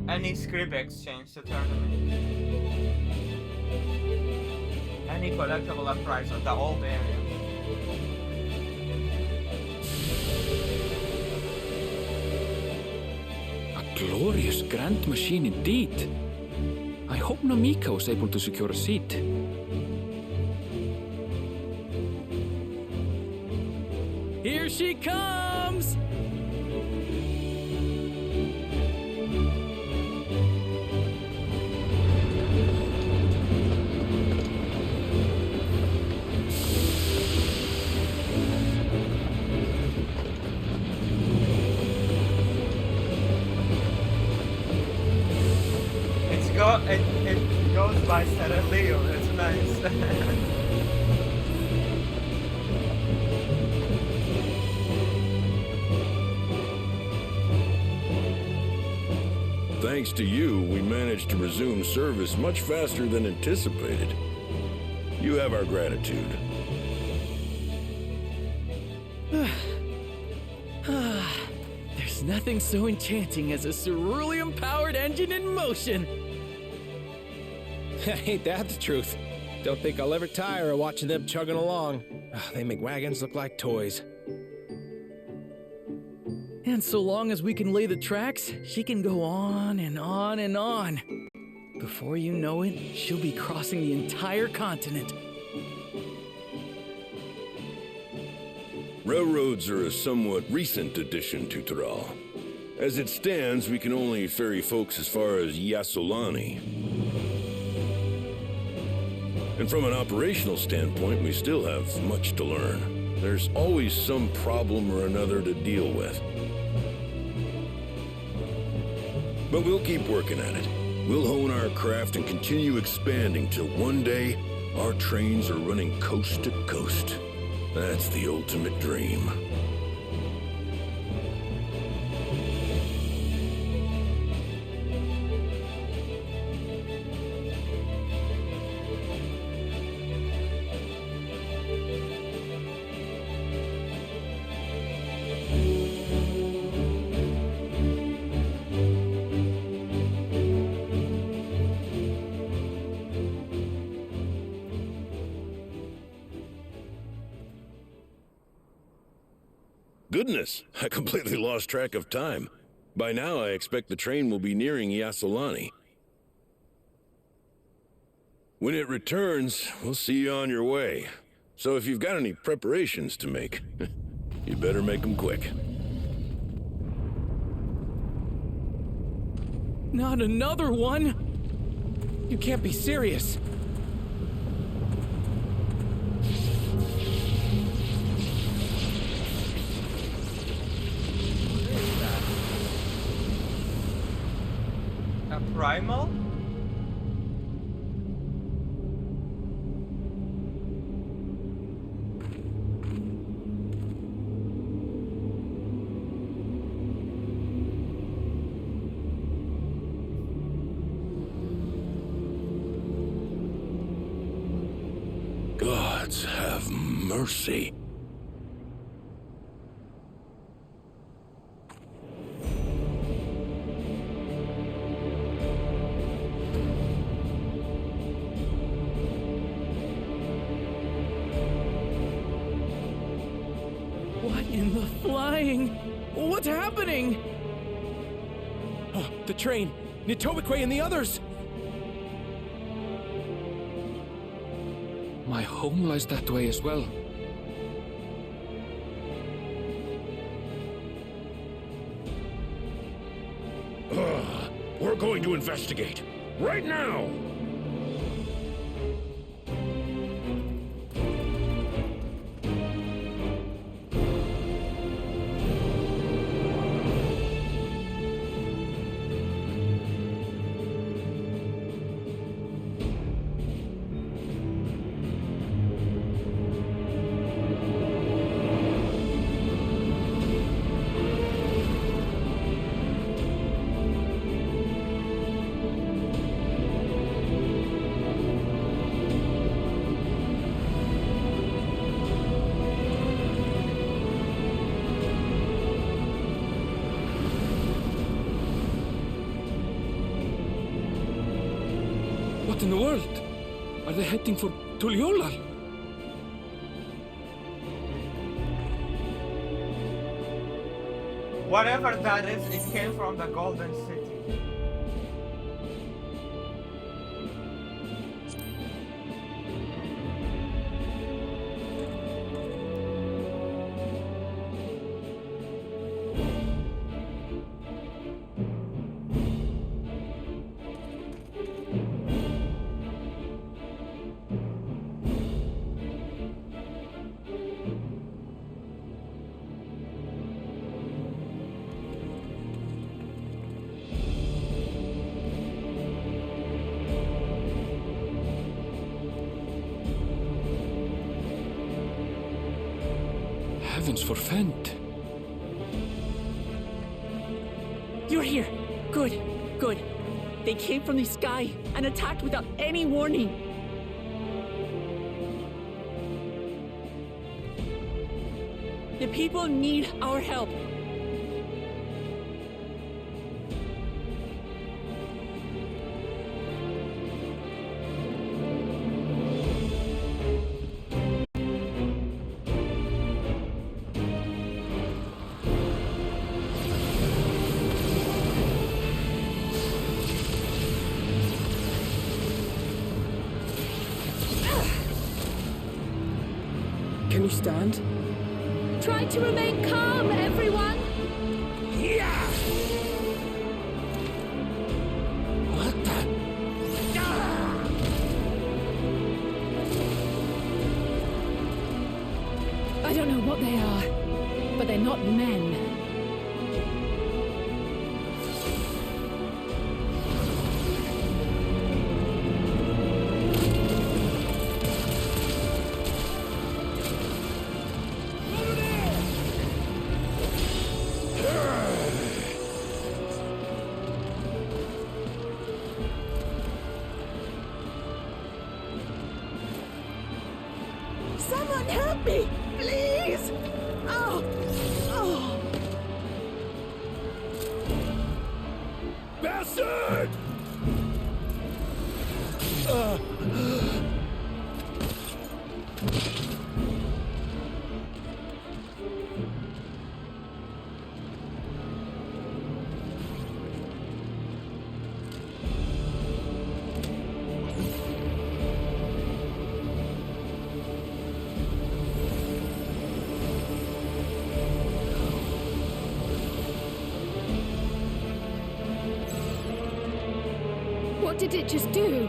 Any script exchange to tournament. Any collectible uprise of the old areas. A glorious grand machine indeed. I hope Namika was able to secure a seat. Here she comes! It goes by steadily. It's nice. Thanks to you, we managed to resume service much faster than anticipated. You have our gratitude. There's nothing so enchanting as a cerulean-powered engine in motion. Ain't that the truth? Don't think I'll ever tire of watching them chugging along. They make wagons look like toys. And so long as we can lay the tracks, she can go on and on and on. Before you know it, she'll be crossing the entire continent. Railroads are a somewhat recent addition to Tyrol. As it stands, we can only ferry folks as far as Yasolani. And from an operational standpoint, we still have much to learn. There's always some problem or another to deal with. But we'll keep working at it. We'll hone our craft and continue expanding till one day, our trains are running coast to coast. That's the ultimate dream. Goodness, I completely lost track of time. By now, I expect the train will be nearing Yasolani. When it returns, we'll see you on your way. So if you've got any preparations to make, you better make them quick. Not another one! You can't be serious. A primal? Gods have mercy. What in the flying? What's happening? Oh, the train! Nitobekwe and the others! My home lies that way as well. We're going to investigate. Right now! What in the world? Are they heading for Tuliolal? Whatever that is, it came from the Golden City. Heavens forfend. You're here. Good, good. They came from the sky and attacked without any warning. The people need our help. Can you stand? Try to remain calm, everyone. What the? I don't know what they are, but they're not men. Someone help me, please! Oh! Oh! Bastard! What did it just do?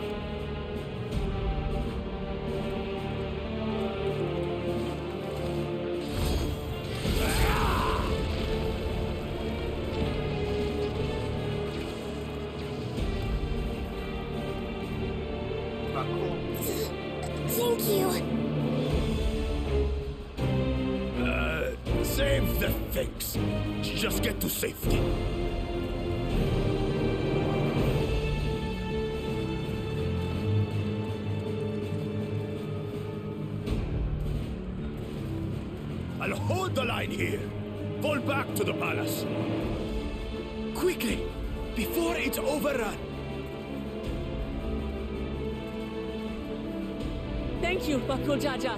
But cool. Thank you. Save the things. Just get to safety. I'll hold the line here. Fall back to the palace. Quickly, before it's overrun. Thank you, Bakul Jaja.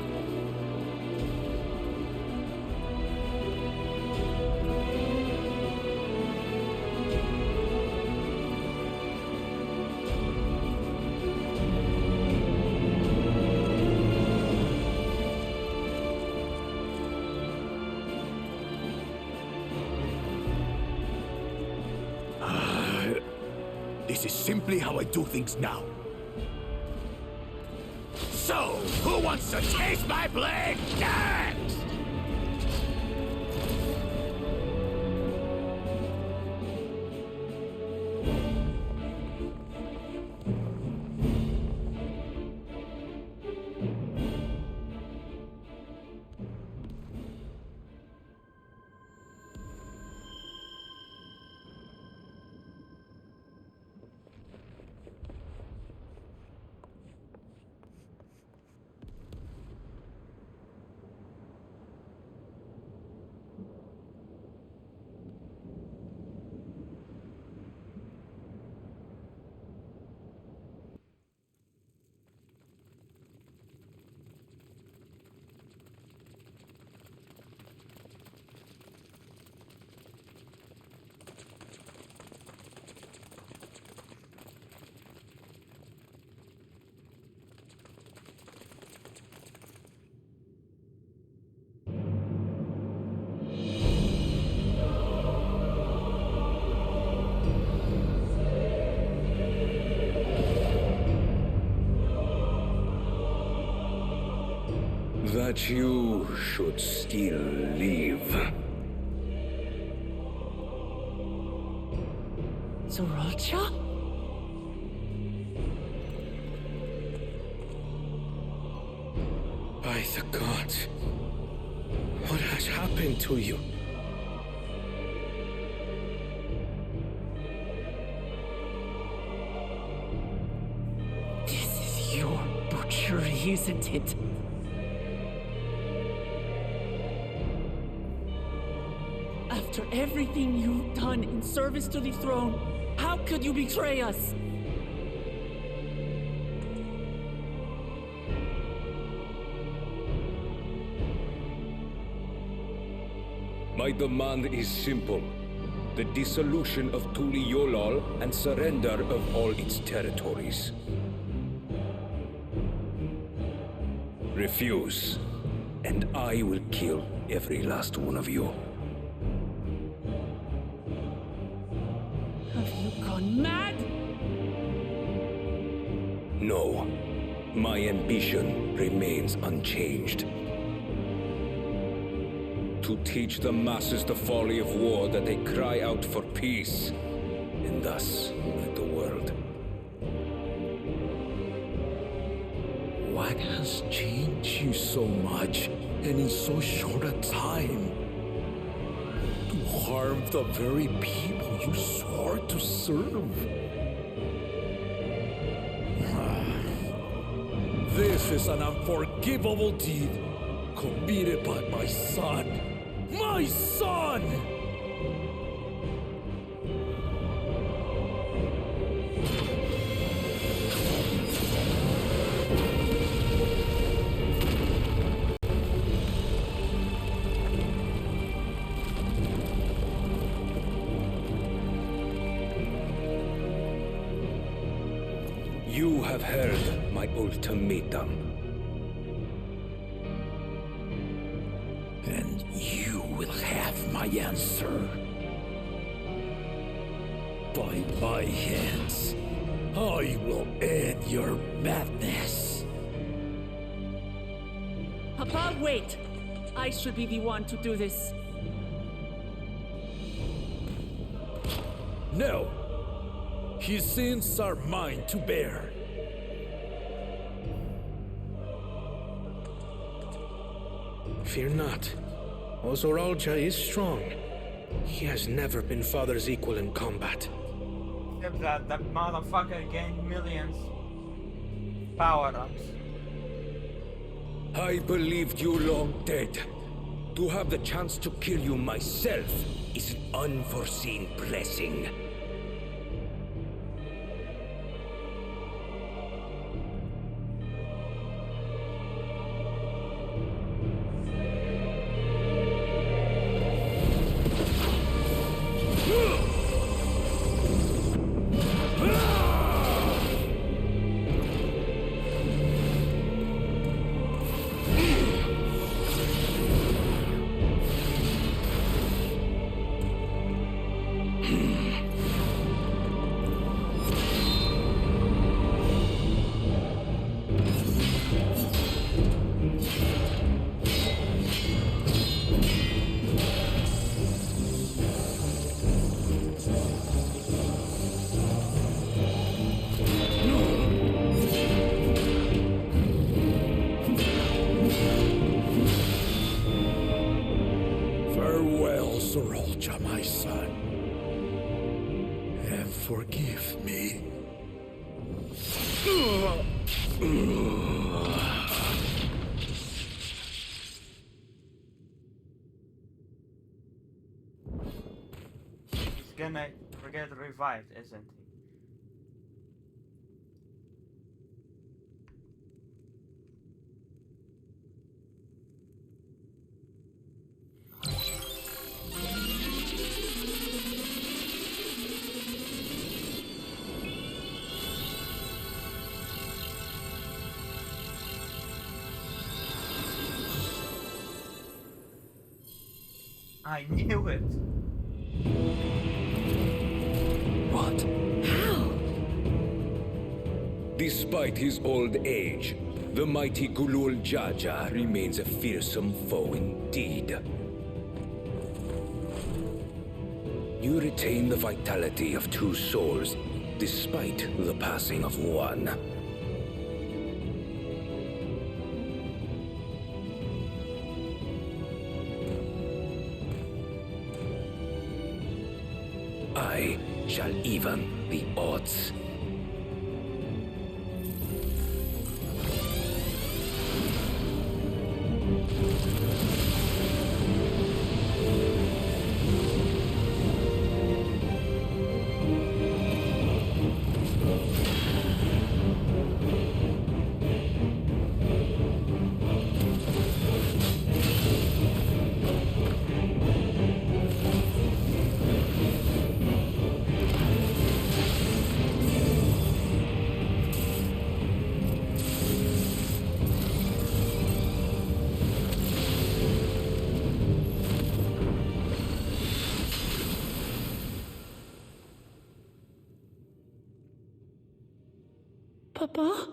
This is simply how I do things now. So, who wants to taste my blade next? that you should still live. Zoralcha? By the gods, what has happened to you? This is your butchery, isn't it? After everything you've done in service to the throne, how could you betray us? My demand is simple. The dissolution of Tuli Yolal and surrender of all its territories. Refuse, and I will kill every last one of you. Have you gone mad? No, my ambition remains unchanged. To teach the masses the folly of war, that they cry out for peace, and thus rid the world. What has changed you so much, and in so short a time? To harm the very people you swore to serve. This is an unforgivable deed committed by my son. My son! You have heard my ultimatum. And you will have my answer. By my hands, I will end your madness. Papa, wait! I should be the one to do this. No. His sins are mine to bear. Fear not. Zoralcha is strong. He has never been father's equal in combat. Except that that motherfucker gained millions power-ups. I believed you long dead. To have the chance to kill you myself is an unforeseen blessing. Zoralcha, my son, and forgive me. He's gonna get revived, isn't he? I knew it. What? How? Despite his old age, The mighty Gulul Jaja remains a fearsome foe indeed. You retain the vitality of 2 souls, despite the passing of 1. I shall even the odds. Papa?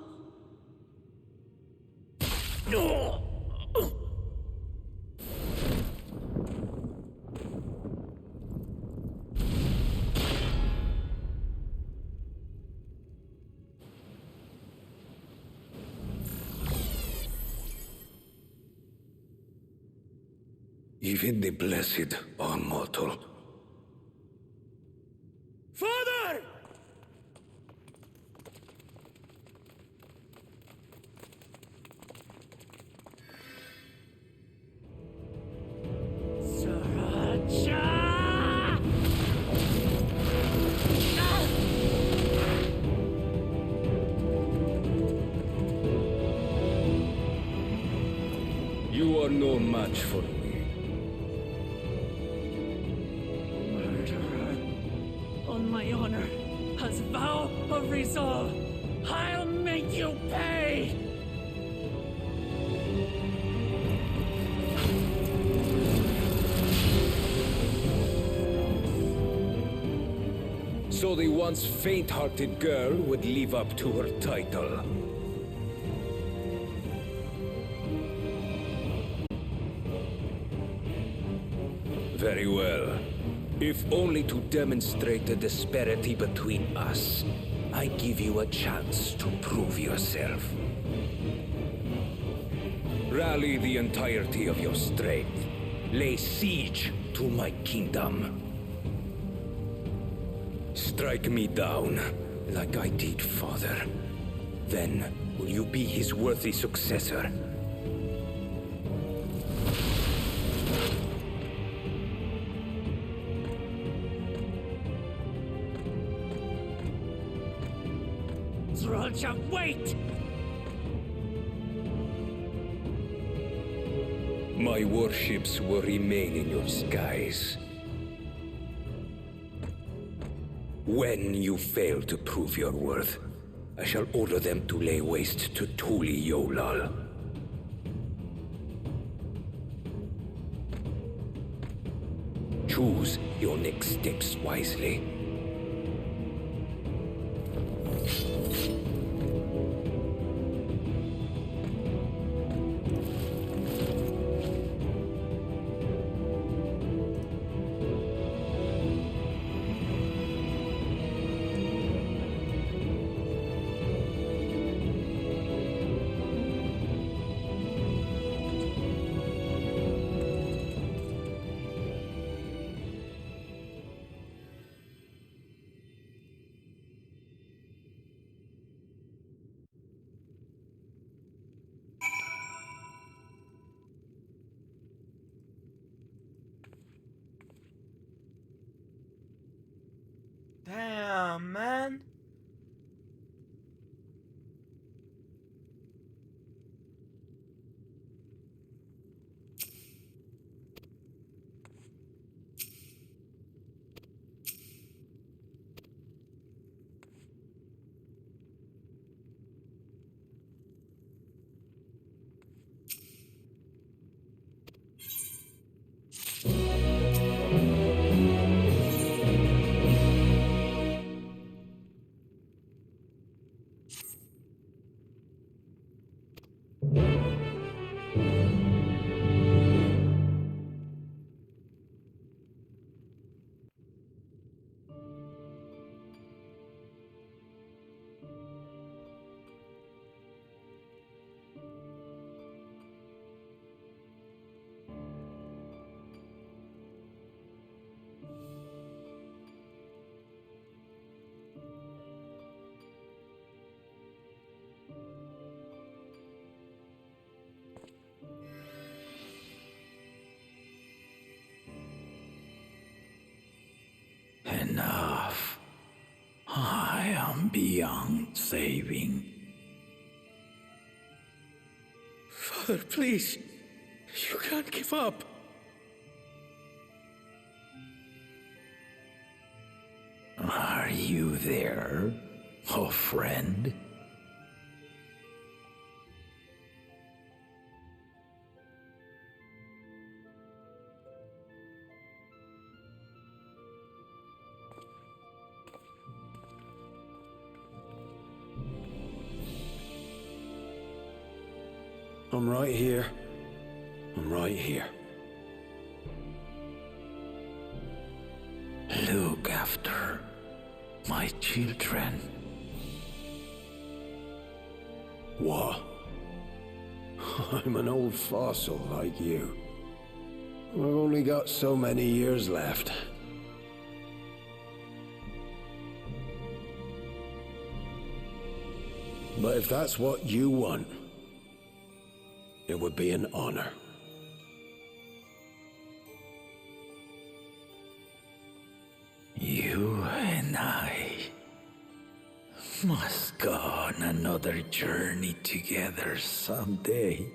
Even the blessed are mortal. Father! You are no match for me. Murderer. On my honor, as vow of resolve, I'll make you pay! So the once faint-hearted girl would live up to her title. Very well. If only to demonstrate the disparity between us, I give you a chance to prove yourself. Rally the entirety of your strength. Lay siege to my kingdom. Strike me down, like I did father. Then, will you be his worthy successor? Zralcha, wait! My warships will remain in your skies. When you fail to prove your worth, I shall order them to lay waste to Tuli Yolal. Choose your next steps wisely. Damn, man. enough. I am beyond saving. Father, please. You can't give up. Are you there, oh friend? I'm right here. I'm right here. Look after my children. What? I'm an old fossil like you. I've only got so many years left. But if that's what you want, it would be an honor. You and I must go on another journey together someday.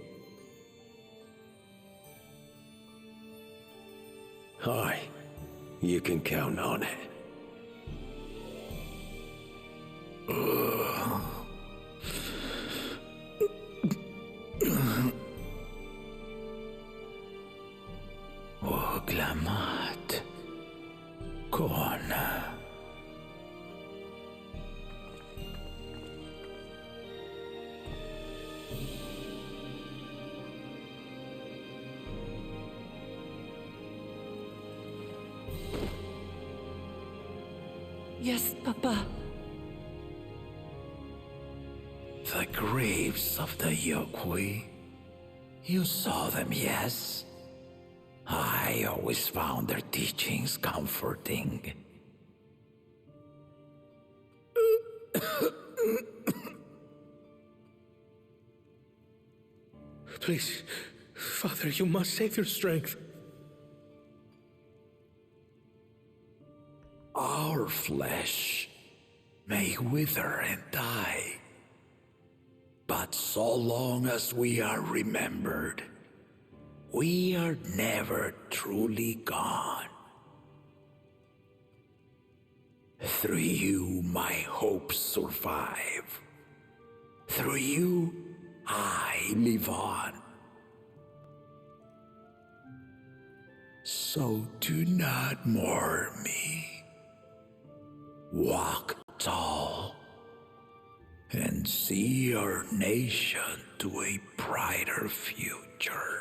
Aye, you can count on it. Oglamat. Kona. Yes, Papa. The graves of the Yokwi. You saw them, yes? I always found their teachings comforting. Please, Father, you must save your strength. Our flesh may wither and die, but so long as we are remembered, we are never truly gone. Through you, my hopes survive. Through you, I live on. So do not mourn me. Walk tall and see our nation to a brighter future.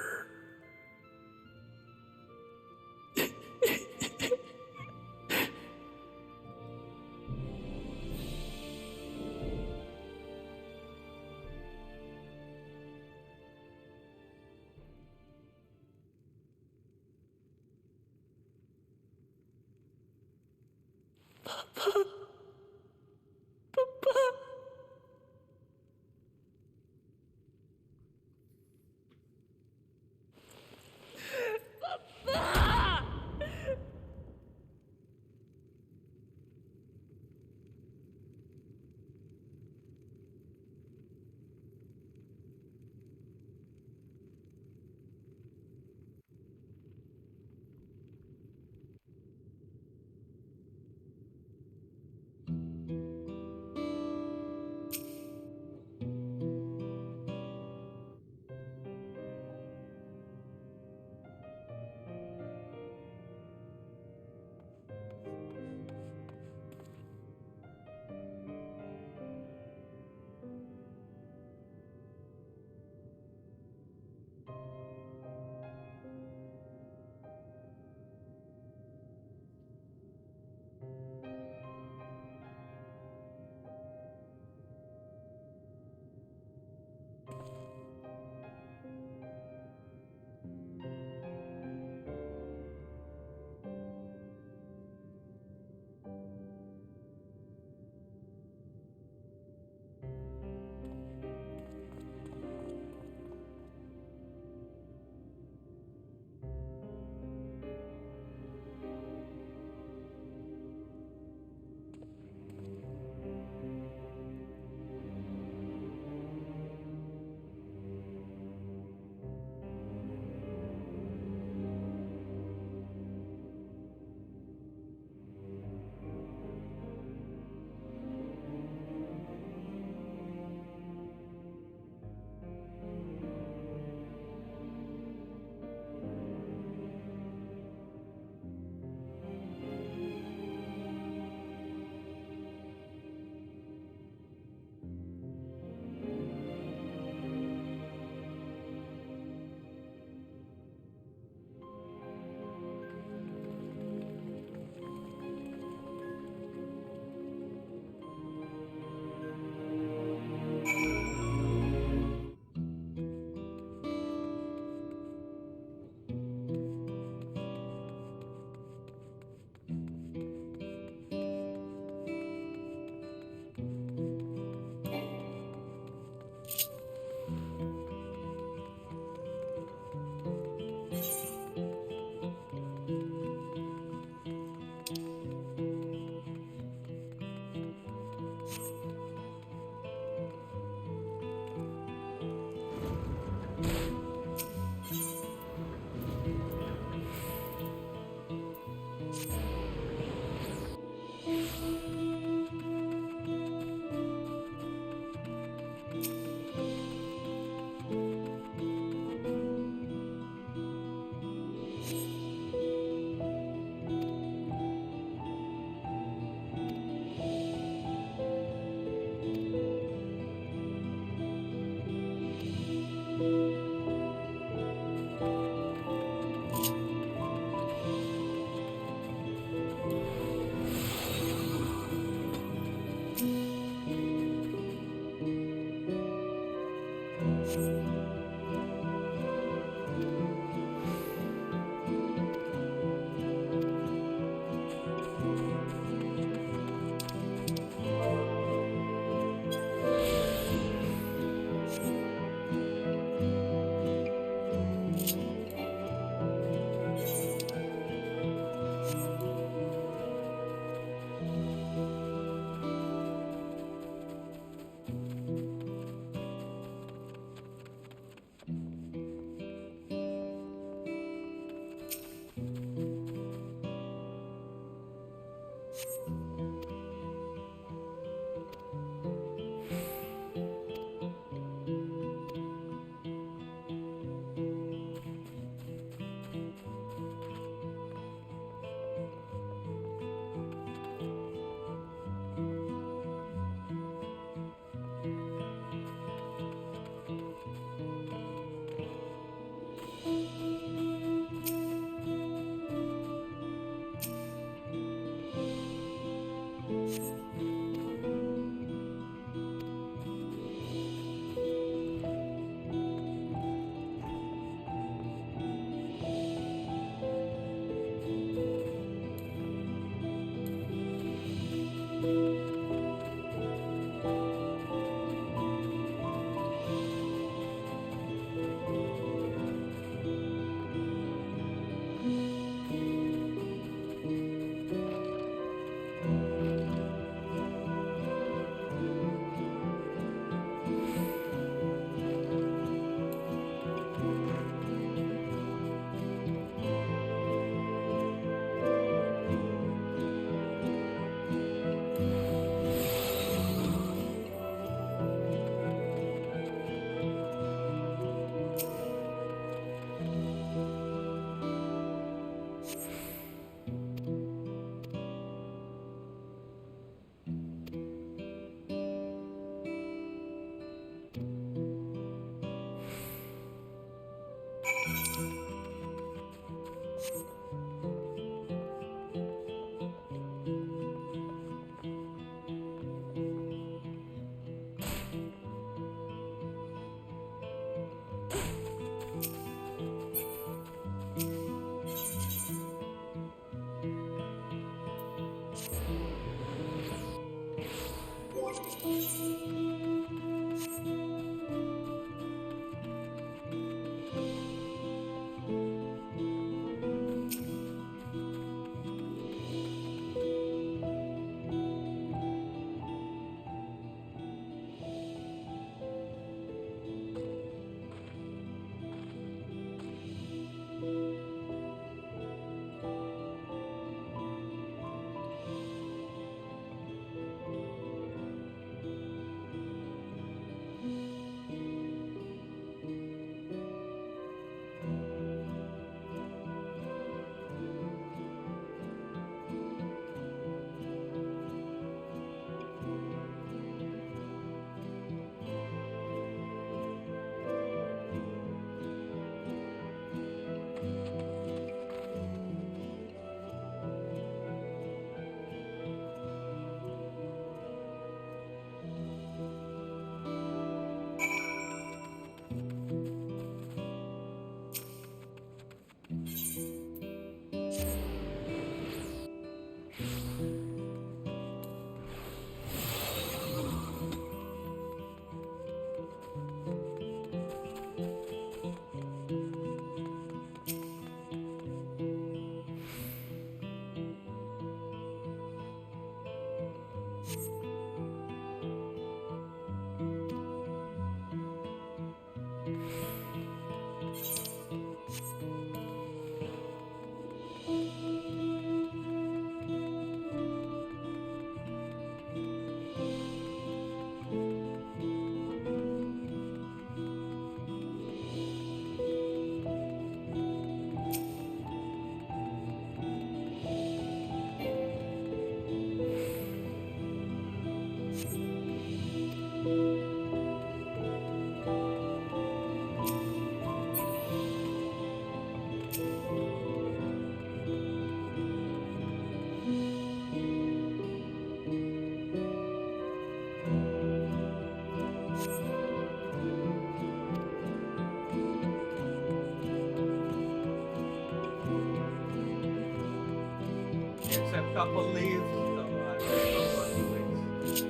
couple leaves, so I don't want to waste.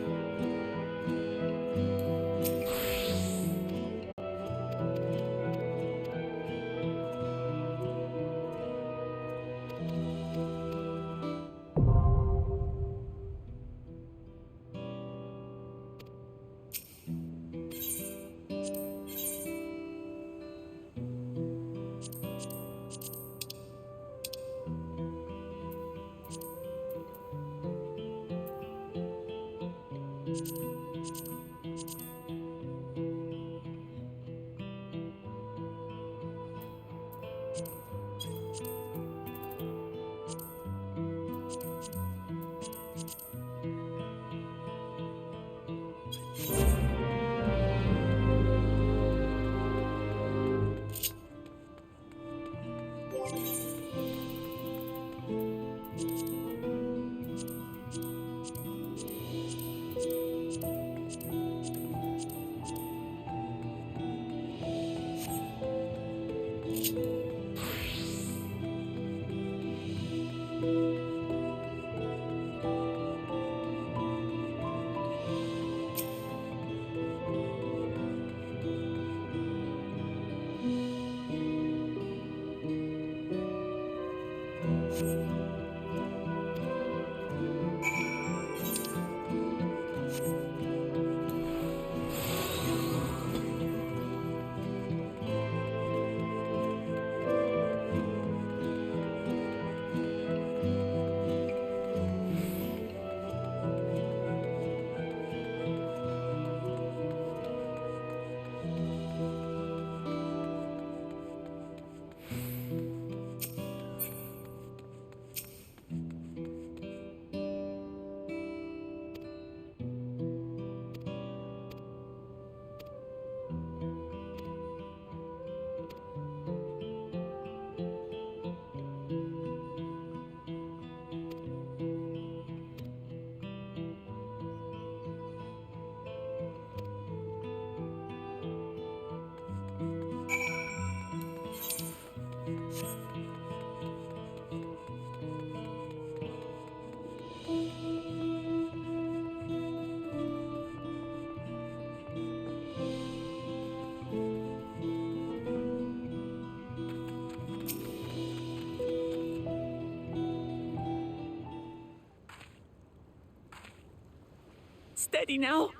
Steady now.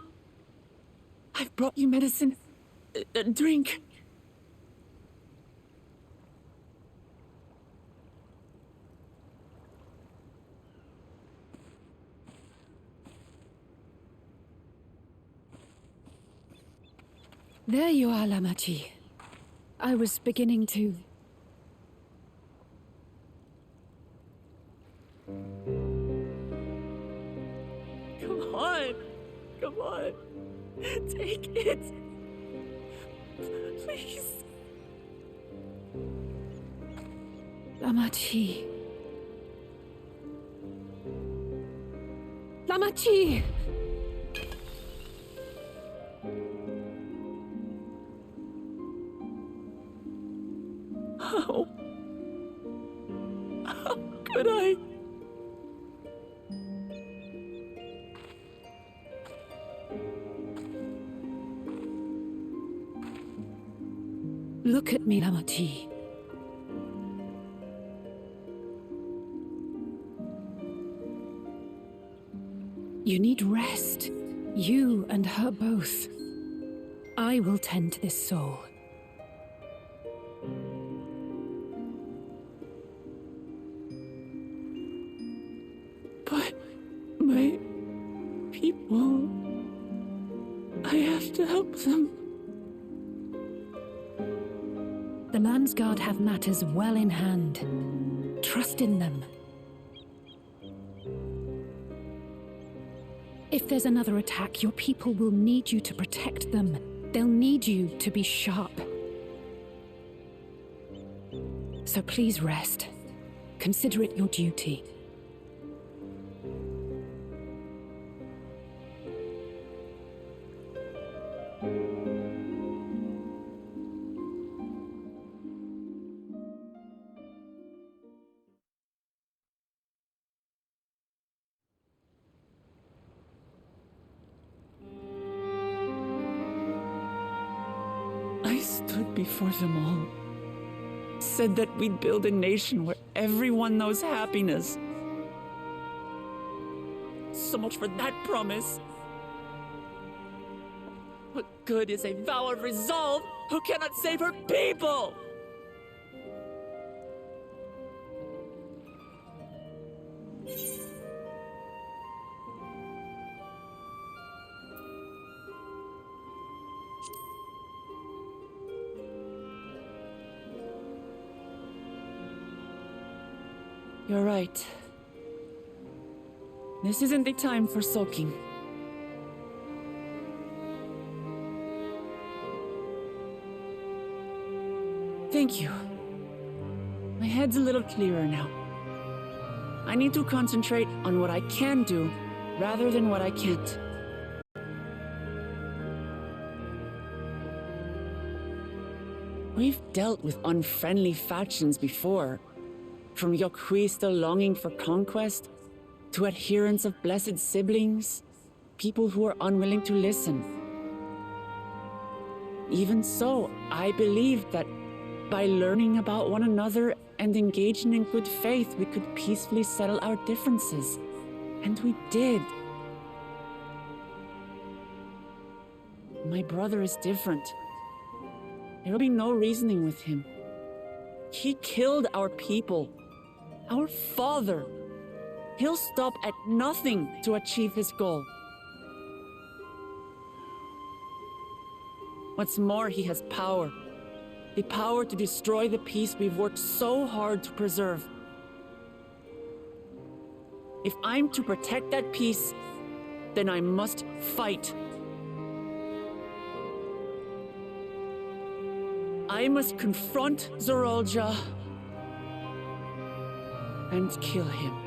I've brought you medicine. Drink. There you are, Lamachi. I was beginning to... Come on. Come on. Take it. Please. Lamachi. Lamachi! How? How could I? Look at me, Lamachi. You need rest. You and her both. I will tend to this soul. But my people, I have to help them. The Landsguard have matters well in hand. Trust in them. If there's another attack, your people will need you to protect them. They'll need you to be sharp. So please rest. Consider it your duty. stood before them all. Said that we'd build a nation where everyone knows happiness. So much for that promise. What good is a vow of resolve who cannot save her people? You're right. This isn't the time for sulking. Thank you. My head's a little clearer now. I need to concentrate on what I can do rather than what I can't. We've dealt with unfriendly factions before. From Yokhui still longing for conquest, to adherents of blessed siblings, people who are unwilling to listen. Even so, I believed that by learning about one another and engaging in good faith, we could peacefully settle our differences. And we did. My brother is different. There will be no reasoning with him. He killed our people. Our father. He'll stop at nothing to achieve his goal. What's more, he has power. The power to destroy the peace we've worked so hard to preserve. If I'm to protect that peace, then I must fight. I must confront Zorolja and kill him.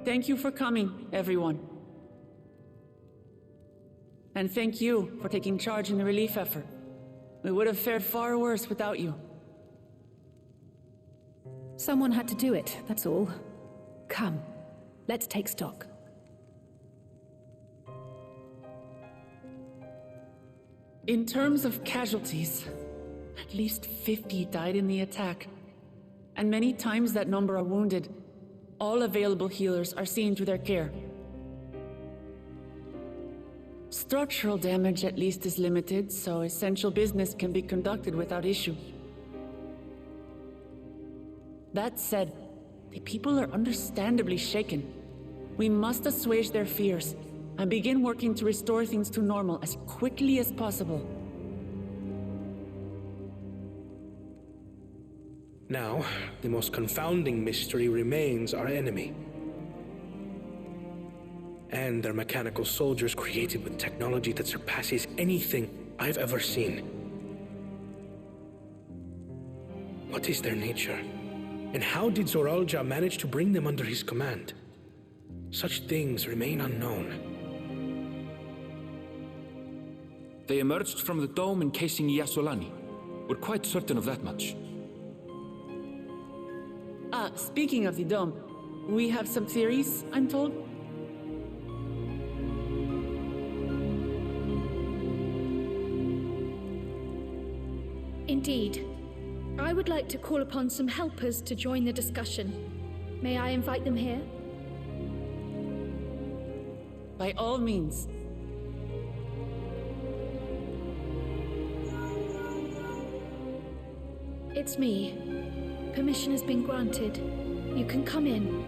Thank you for coming, everyone. And thank you for taking charge in the relief effort. We would have fared far worse without you. Someone had to do it, that's all. Come, let's take stock. In terms of casualties, at least 50 died in the attack. And many times that number are wounded. All available healers are seen to their care. Structural damage at least is limited, so essential business can be conducted without issue. That said, the people are understandably shaken. We must assuage their fears and begin working to restore things to normal as quickly as possible. Now, the most confounding mystery remains our enemy. And their mechanical soldiers created with technology that surpasses anything I've ever seen. What is their nature? And how did Zoralja manage to bring them under his command? Such things remain unknown. They emerged from the dome encasing Yasolani. We're quite certain of that much. Speaking of the dome, we have some theories, I'm told. Indeed. I would like to call upon some helpers to join the discussion. May I invite them here? By all means. It's me. Permission has been granted. You can come in.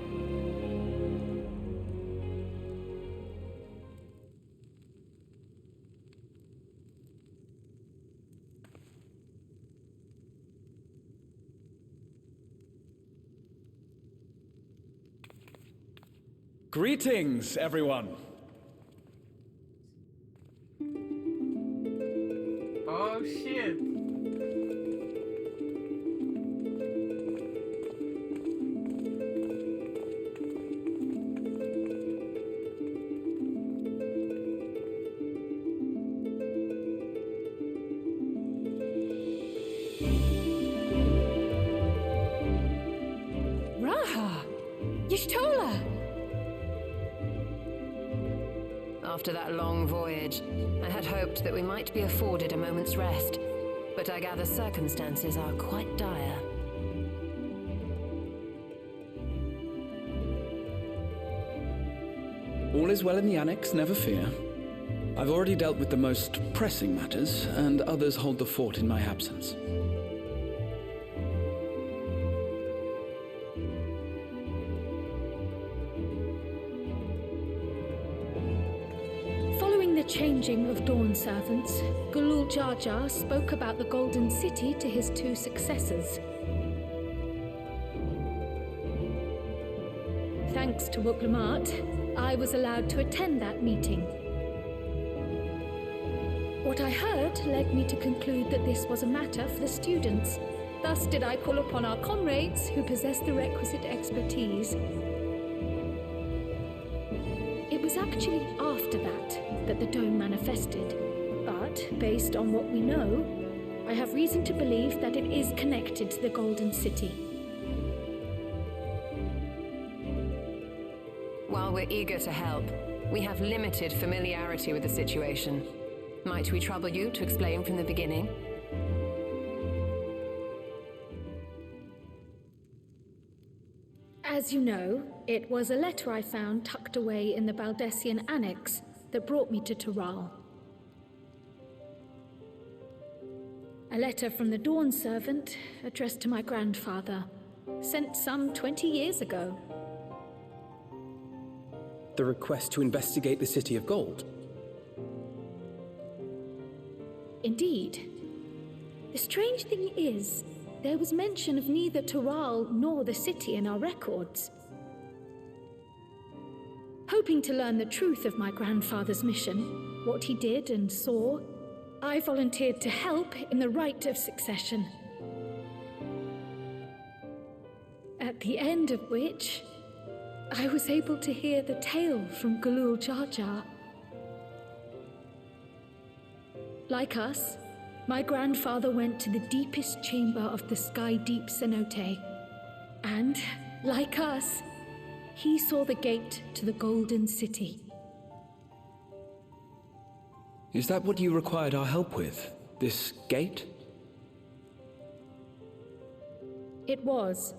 Greetings, everyone. Oh shit. After that long voyage, I had hoped that we might be afforded a moment's rest, but I gather circumstances are quite dire. All is well in the Annex, never fear. I've already dealt with the most pressing matters, and others hold the fort in my absence. Changing of Dawn servants, Gulul Jar Jar spoke about the Golden City to his two successors. Thanks to Wuklamat, I was allowed to attend that meeting. What I heard led me to conclude that this was a matter for the students. Thus did I call upon our comrades who possess the requisite expertise. was actually after that the dome manifested. But, based on what we know, I have reason to believe that it is connected to the Golden City. While we're eager to help, we have limited familiarity with the situation. Might we trouble you to explain from the beginning? As you know, it was a letter I found tucked away in the Baldessian Annex that brought me to Toral. A letter from the Dawn servant addressed to my grandfather, sent some 20 years ago. The request to investigate the City of Gold? Indeed. The strange thing is, there was mention of neither Toral nor the city in our records. Hoping to learn the truth of my grandfather's mission, what he did and saw, I volunteered to help in the rite of succession. At the end of which, I was able to hear the tale from Galul Jar Jar. Like us, my grandfather went to the deepest chamber of the Sky Deep Cenote. And, like us, he saw the gate to the Golden City. Is that what you required our help with? This gate? It was.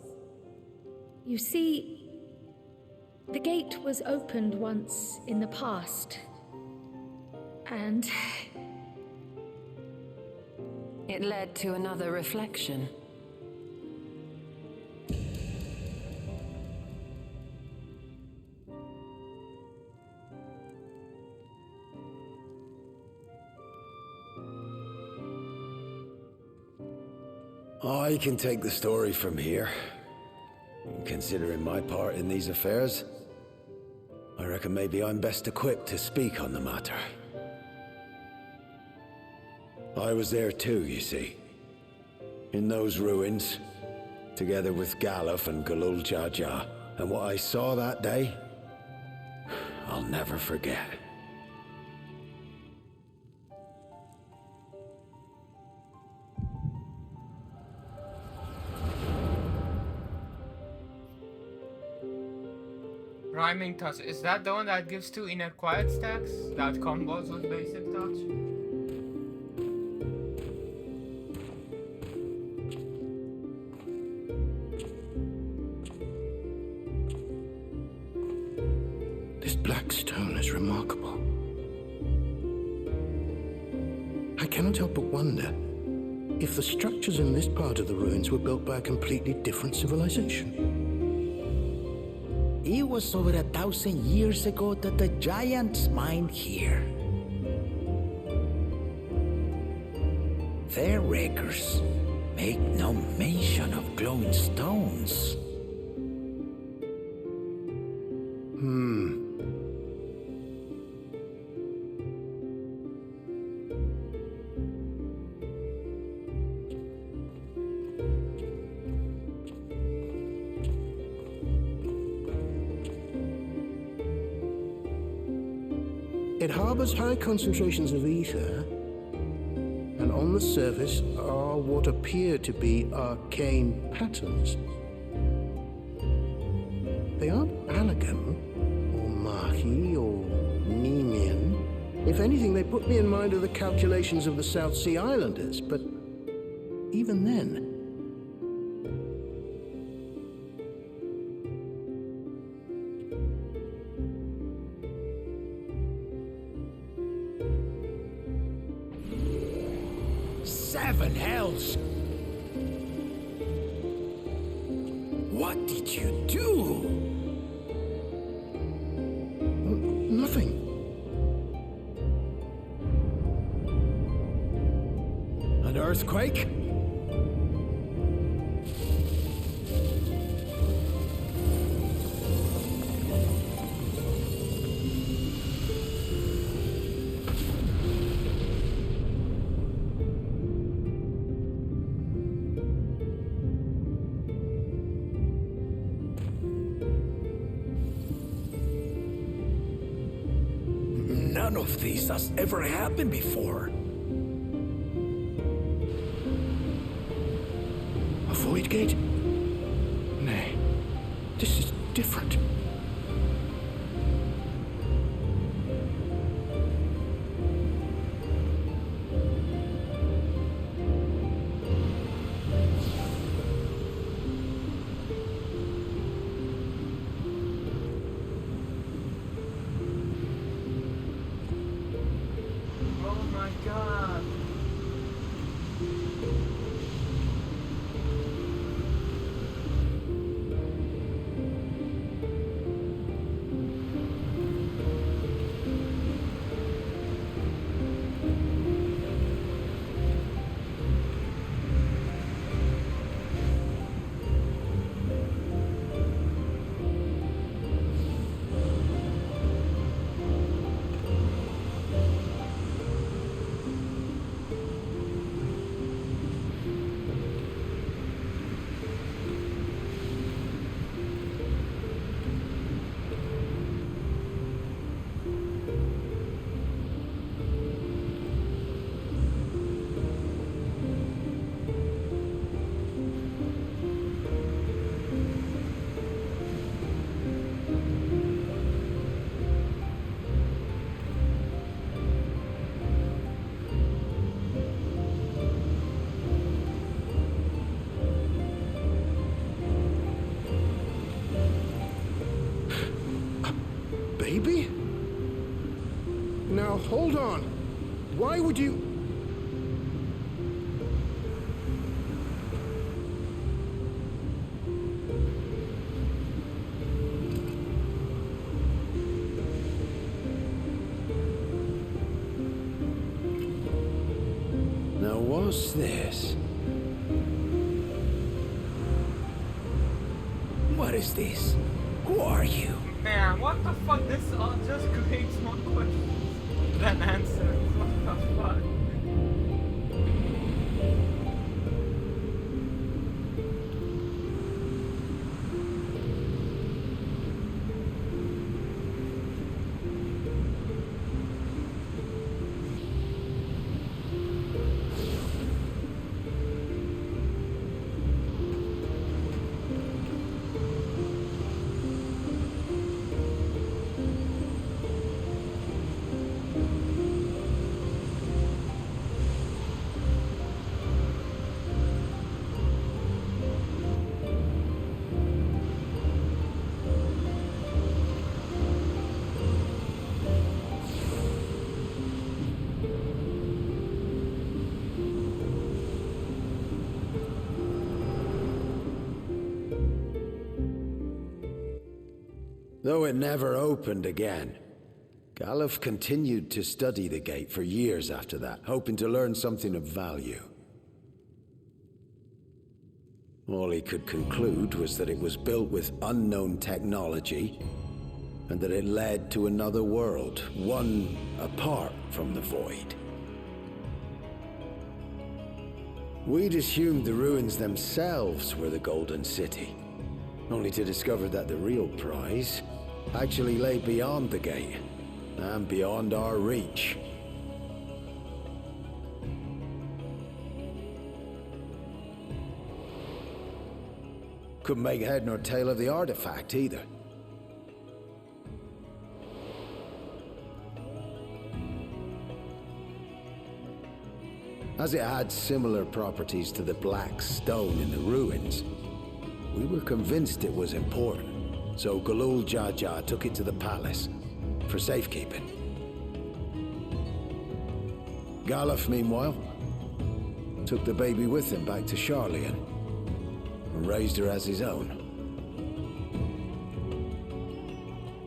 You see, the gate was opened once in the past. And it led to another reflection. I can take the story from here. Considering my part in these affairs, I reckon maybe I'm best equipped to speak on the matter. I was there too, you see. In those ruins, together with Galuf and Galul Jar Jar. And what I saw that day, I'll never forget. Rhyming touch. Is that the one that gives 2 inner quiet stacks? That combos with basic touch? This black stone is remarkable. I cannot help but wonder if the structures in this part of the ruins were built by a completely different civilization. It was over 1,000 years ago that the giants mined here. Their records make no mention of glowing stones. It harbors high concentrations of ether, and on the surface are what appear to be arcane patterns. They aren't Allagan, or Mahi, or Nemian. If anything, they put me in mind of the calculations of the South Sea Islanders, but even then, Seven hells! What did you do? Nothing. An earthquake? None of this has ever happened before. A void gate? Nay, this is different. Oh my god. Baby? Now, hold on. Why would you... Now, what's this? What is this? Who are you? Man, what the fuck? This all just creates more questions than answers. What the fuck? Though it never opened again, Galuf continued to study the gate for years after that, hoping to learn something of value. All he could conclude was that it was built with unknown technology, and that it led to another world, one apart from the Void. We'd assumed the ruins themselves were the Golden City, only to discover that the real prize actually lay beyond the gate, and beyond our reach. Couldn't make head nor tail of the artifact either. As it had similar properties to the black stone in the ruins, we were convinced it was important, so Galul Jaja took it to the palace for safekeeping. Galuf, meanwhile, took the baby with him back to Sharlayan and raised her as his own.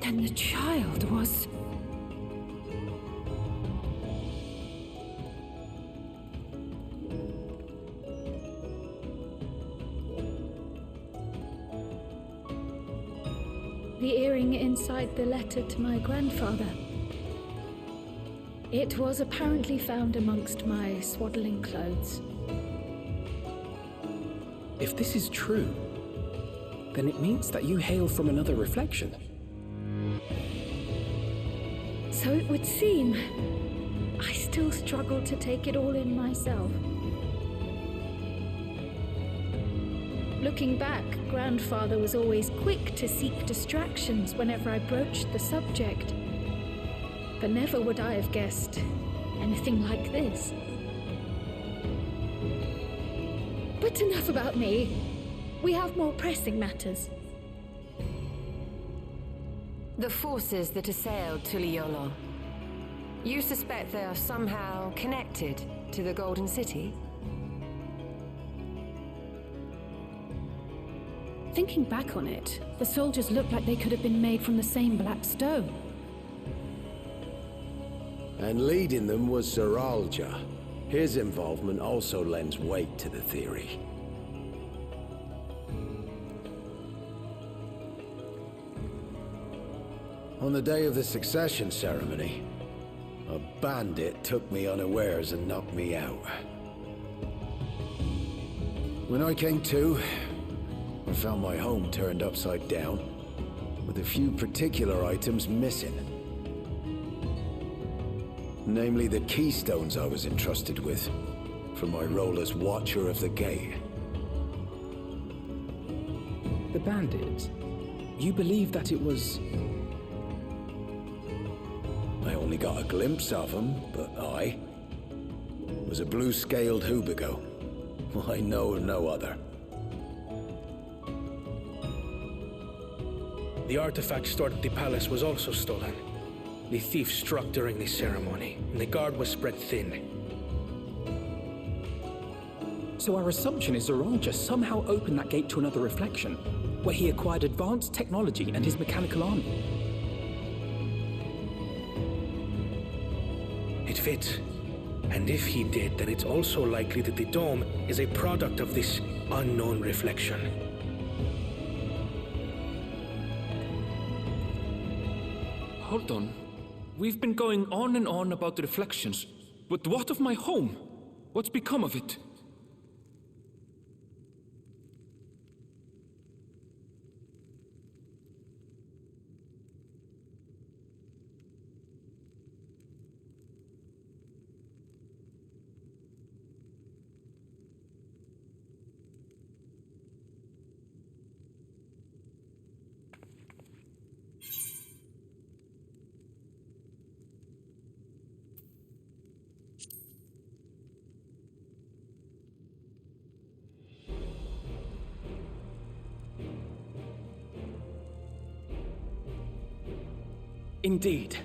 Then the child was... The earring inside the letter to my grandfather. It was apparently found amongst my swaddling clothes. If this is true, then it means that you hail from another reflection. So it would seem. I still struggle to take it all in myself. Looking back, Grandfather was always quick to seek distractions whenever I broached the subject. But never would I have guessed anything like this. But enough about me. We have more pressing matters. The forces that assailed Tuliyollal. You suspect they are somehow connected to the Golden City? Thinking back on it, the soldiers looked like they could have been made from the same black stone. And leading them was Zeralja. His involvement also lends weight to the theory. On the day of the succession ceremony, a bandit took me unawares and knocked me out. When I came to, I found my home turned upside down, with a few particular items missing. Namely the keystones I was entrusted with, for my role as Watcher of the Gate. The bandit? You believe that it was... I only got a glimpse of him, but I was a blue-scaled Hubigo. I know of no other. The artifact stored at the palace was also stolen. The thief struck during the ceremony, and the guard was spread thin. So our assumption is Zeralja somehow opened that gate to another reflection, where he acquired advanced technology and his mechanical army. It fits. And if he did, then it's also likely that the dome is a product of this unknown reflection. Hold on. We've been going on and on about the reflections, but what of my home? What's become of it? Indeed.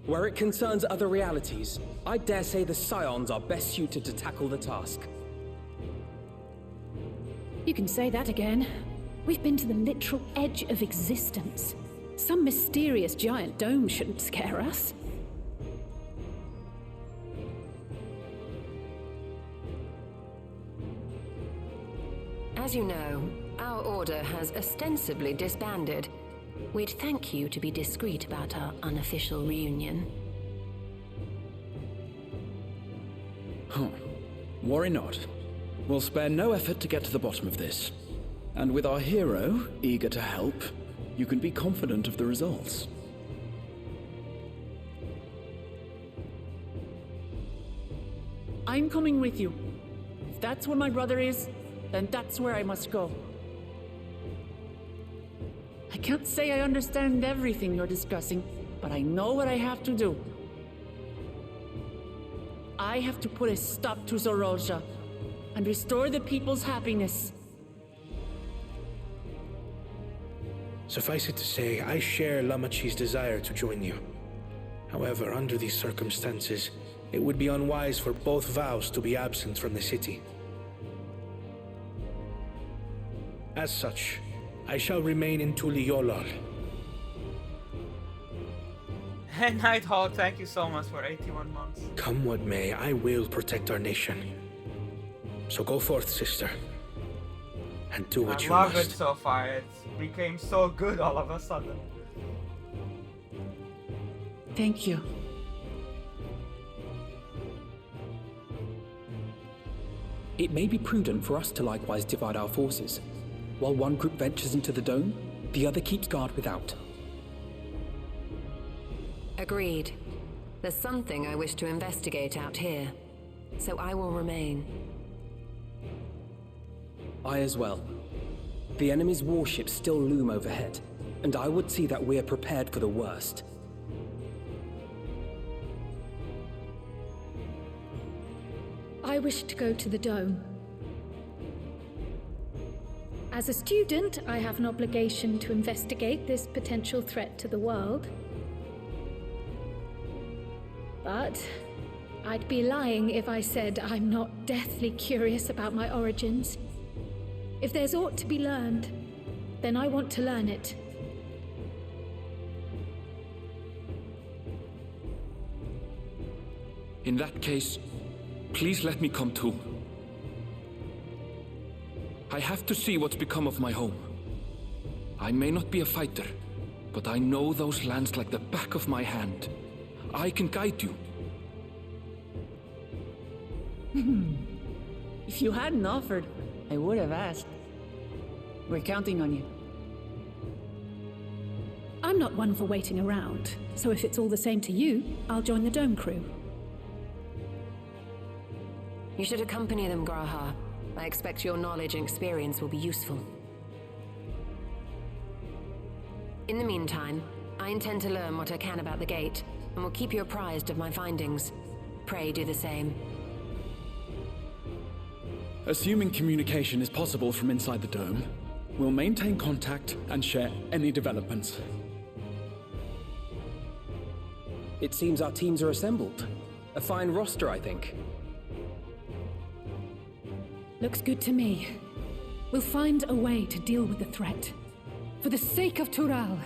Where it concerns other realities, I dare say the Scions are best suited to tackle the task. You can say that again. We've been to the literal edge of existence. Some mysterious giant dome shouldn't scare us. As you know, our order has ostensibly disbanded. We'd thank you to be discreet about our unofficial reunion. Worry not. We'll spare no effort to get to the bottom of this. And with our hero eager to help, you can be confident of the results. I'm coming with you. If that's where my brother is, then that's where I must go. I can't say I understand everything you're discussing, but I know what I have to do. I have to put a stop to Zeralja and restore the people's happiness. Suffice it to say, I share Lamachi's desire to join you. However, under these circumstances, it would be unwise for both vows to be absent from the city. As such, I shall remain in Tuliyollal. And Nighthawk, thank you so much for 81 months. Come what may, I will protect our nation. So go forth, sister. And do what you must. I love it so far. It became so good all of a sudden. Thank you. It may be prudent for us to likewise divide our forces. While one group ventures into the dome, the other keeps guard without. Agreed. There's something I wish to investigate out here, so I will remain. I as well. The enemy's warships still loom overhead, and I would see that we're prepared for the worst. I wish to go to the dome. As a student, I have an obligation to investigate this potential threat to the world. But I'd be lying if I said I'm not deathly curious about my origins. If there's aught to be learned, then I want to learn it. In that case, please let me come too. I have to see what's become of my home. I may not be a fighter, but I know those lands like the back of my hand. I can guide you. If you hadn't offered, I would have asked. We're counting on you. I'm not one for waiting around, so if it's all the same to you, I'll join the Dome crew. You should accompany them, Graha. I expect your knowledge and experience will be useful. In the meantime, I intend to learn what I can about the gate, and will keep you apprised of my findings. Pray do the same. Assuming communication is possible from inside the dome, we'll maintain contact and share any developments. It seems our teams are assembled. A fine roster, I think. Looks good to me. We'll find a way to deal with the threat. For the sake of Tural.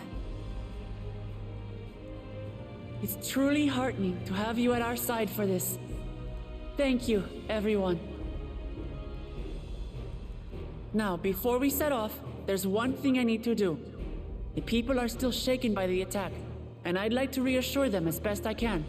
It's truly heartening to have you at our side for this. Thank you, everyone. Now, before we set off, there's one thing I need to do. The people are still shaken by the attack, and I'd like to reassure them as best I can.